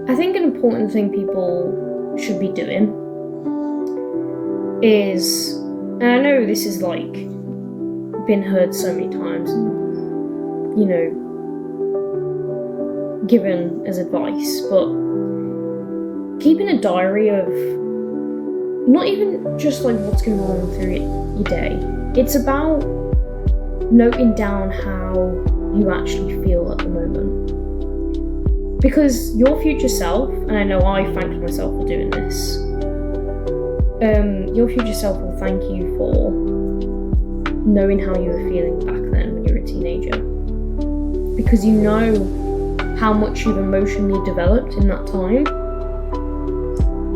I think an important thing people should be doing is, and I know this is like been heard so many times, and, you know, given as advice, but keeping a diary of not even just like what's going on through your day. It's about noting down how you actually feel at the moment. Because your future self, and I know I thanked myself for doing this, your future self will thank you for knowing how you were feeling back then when you were a teenager. Because you know how much you've emotionally developed in that time,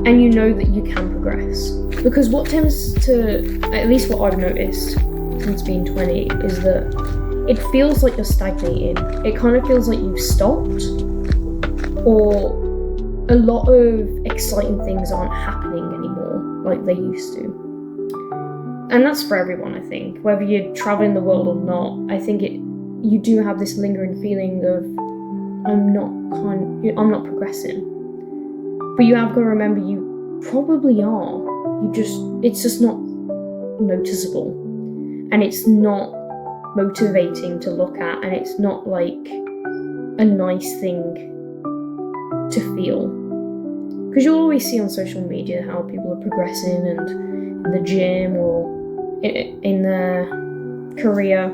and you know that you can progress. Because what tends to, at least what I've noticed since being 20, is that it feels like you're stagnating. It kind of feels like you've stopped, or a lot of exciting things aren't happening anymore like they used to. And that's for everyone, I think. Whether you're traveling the world or not, I think you do have this lingering feeling of I'm not progressing. But you have got to remember you probably are. It's just not noticeable. And it's not motivating to look at, and it's not like a nice thing to feel. Because you'll always see on social media how people are progressing and in the gym or in their career.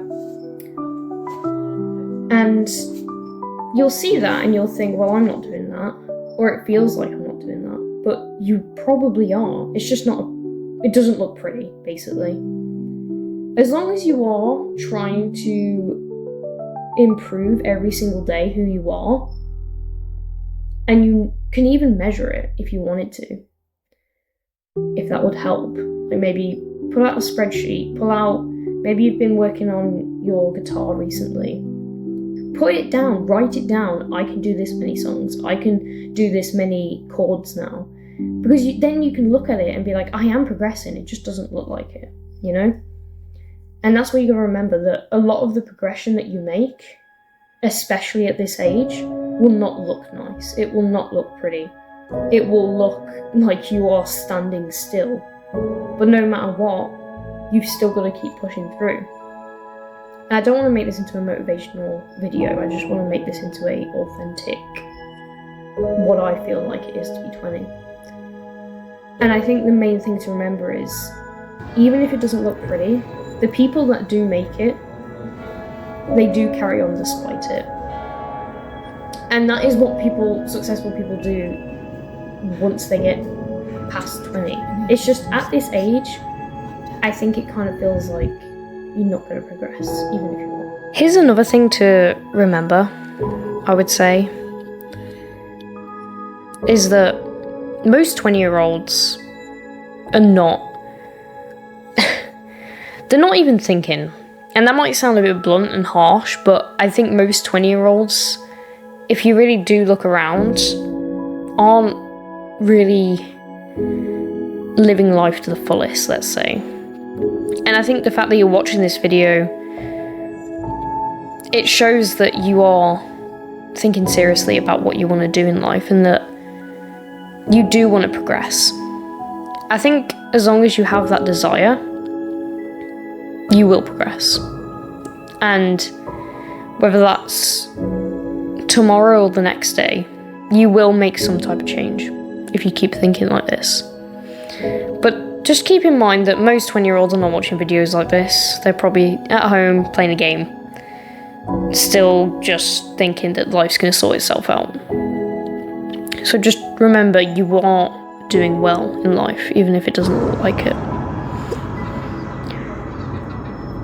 And you'll see that and you'll think, well, I'm not doing that. Or it feels like I'm not doing that. But you probably are. It's just not, it doesn't look pretty, basically. As long as you are trying to improve every single day who you are, and you can even measure it if you wanted to, if that would help. Like maybe pull out a spreadsheet, maybe you've been working on your guitar recently. Put it down, write it down. I can do this many songs. I can do this many chords now. Because then you can look at it and be like, I am progressing. It just doesn't look like it, you know? And that's where you got to remember that a lot of the progression that you make, especially at this age, will not look nice. It will not look pretty. It will look like you are standing still. But no matter what, you've still got to keep pushing through. And I don't want to make this into a motivational video. I just want to make this into a authentic, what I feel like it is to be 20. And I think the main thing to remember is, even if it doesn't look pretty, the people that do make it, they do carry on despite it. And that is what successful people do once they get past 20. It's just at this age, I think it kind of feels like you're not going to progress, even if you want. Here's another thing to remember, I would say, is that most 20-year-olds are not, they're not even thinking. And that might sound a bit blunt and harsh, but I think most 20-year-olds, if you really do look around, aren't really living life to the fullest, let's say. And I think the fact that you're watching this video, it shows that you are thinking seriously about what you want to do in life and that you do want to progress. I think as long as you have that desire, you will progress. And whether that's tomorrow or the next day, you will make some type of change if you keep thinking like this. But just keep in mind that most 20-year-olds are not watching videos like this. They're probably at home playing a game, still just thinking that life's going to sort itself out. So just remember, you are doing well in life, even if it doesn't look like it.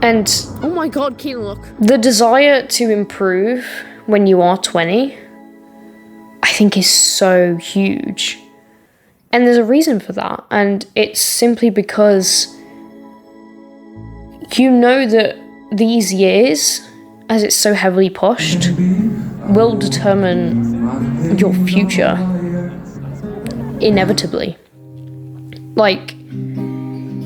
And oh my god, Keelan, look. The desire to improve when you are 20, I think is so huge. And there's a reason for that. And it's simply because you know that these years, as it's so heavily pushed, will determine your future inevitably. Like,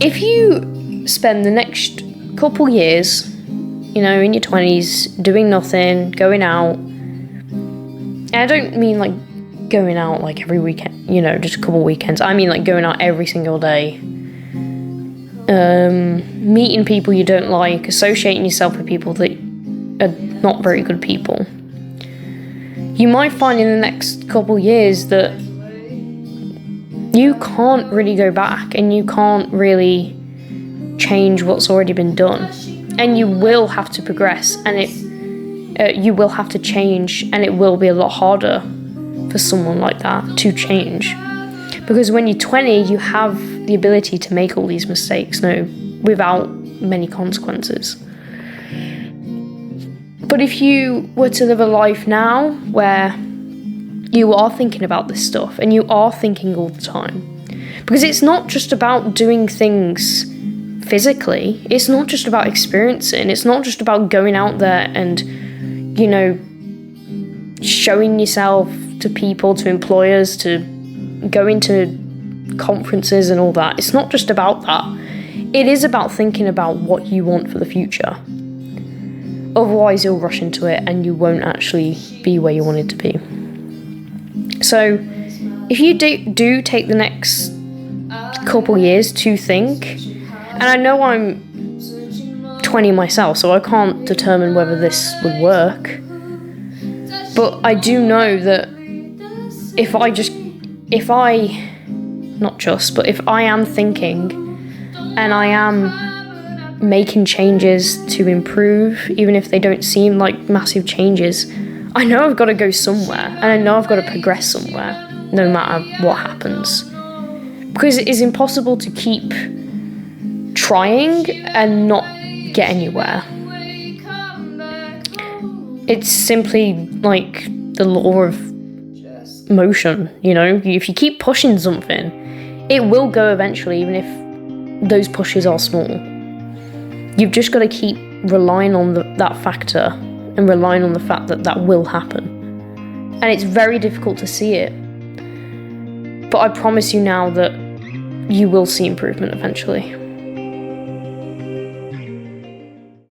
if you spend the next couple years, you know, in your 20s, doing nothing, going out, and I don't mean like going out like every weekend, you know, just a couple weekends. I mean, like going out every single day. Meeting people you don't like, associating yourself with people that are not very good people. You might find in the next couple years that you can't really go back and you can't really change what's already been done. And you will have to progress, and you will have to change, and it will be a lot harder for someone like that to change. Because when you're 20, you have the ability to make all these mistakes without many consequences. But if you were to live a life now where you are thinking about this stuff and you are thinking all the time, because it's not just about doing things physically, it's not just about experiencing, it's not just about going out there and, you know, showing yourself to people, to employers, to going to conferences and all that. It's not just about that. It is about thinking about what you want for the future. Otherwise, you'll rush into it and you won't actually be where you wanted to be. So, if you do take the next couple years to think, and I know I'm 20 myself, so I can't determine whether this would work, but I do know that if I am thinking and I am making changes to improve, even if they don't seem like massive changes, I know I've got to go somewhere, and I know I've got to progress somewhere, no matter what happens. Because it is impossible to keep trying and not get anywhere. It's simply like the law of motion, you know? If you keep pushing something, it will go eventually, even if those pushes are small. You've just got to keep relying on that factor and relying on the fact that will happen. And it's very difficult to see it. But I promise you now that you will see improvement eventually.